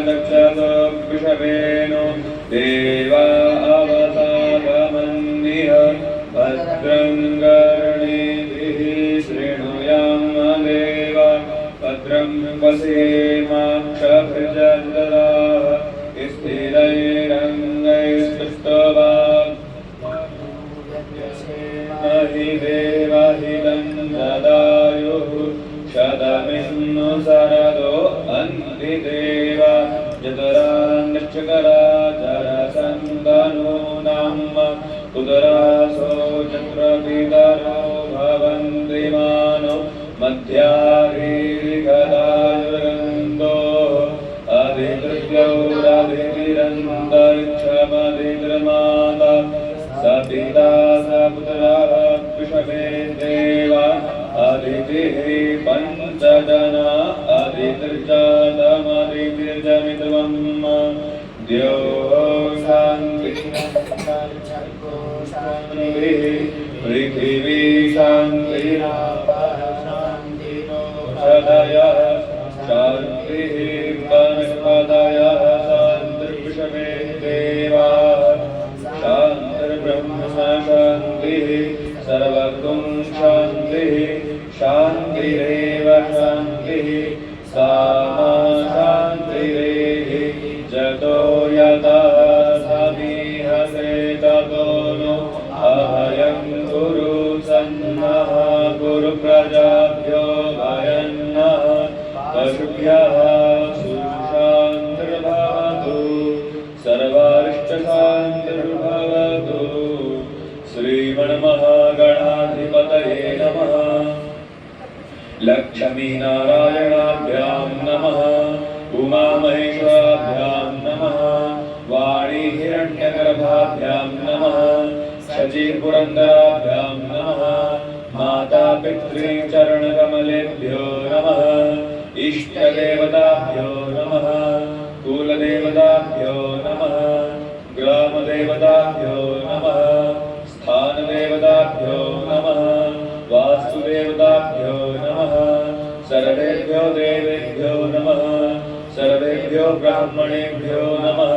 चक्षुर्विषवेनो देवा अवतारमन्निह भद्रं कर्णेभिः शृणुयाम देवा भद्रं पश्येमाक्षभिर्जत्राः स्थिरैरङ्गैस्तुष्टुवाग्महि देवहितं ददायुः शतमिन्नु शरदो अन्तिदेव चतुरान्निश्चकरा जरसन्दनो नाम कुतरासो चक्रविदरो भवन्ति मानो मध्याभिर्गदायुर्गन्धो अधिकृत्यौरधितिरन्तरिक्षमधिर्माता सपिता सपुत्रः विषमे देवा अदितिः पञ्चजना अदितिर्जातमदितिर्जमित्वम् द्यो शान्तिः पृथिवी शान्तिरापः शान्तिरोषधयः शान्तिः वनस्पतयः शान्तिर्विषमे देवाः शान्तिर्ब्रह्म शान्तिः सर्वगुं शान्तिः शान्तिरेव शान्तिः सामा शान्तिरेः जतो यतः समीहसे ततो नो अभयं कुरु सन्नः कुरु प्रजाभ्यो भयन्नः पशुभ्यः सुशान्तिर्भवतु सर्वारिष्टशान्तिर्भवतु श्रीमन्महागणाधिपतये नमः लक्ष्मीनारायणाभ्यां नमः उमामहेश्वराभ्यां नमः वाणी हिरण्यगर्भाभ्यां नमः शचीपुरन्दराभ्यां नमः माता पितृचरणकमलेभ्यो नमः इष्टदेवताभ्यो नमः कुलदेवताभ्यो नमः ग्रामदेवताभ्यो नमः स्थानदेवताभ्यो नमः वास्तुदेवताभ्यो नमः सर्वेभ्यो देवेभ्यो नमः सर्वेभ्यो ब्राह्मणेभ्यो नमः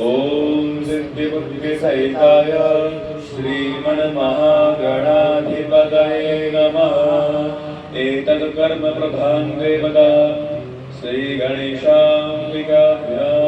ॐ सिद्धिबुद्धिसहिताय श्रीमन्महागणाधिपतये नमः एतत् कर्म प्रधान देवता श्रीगणेशाम्बिकाभ्यां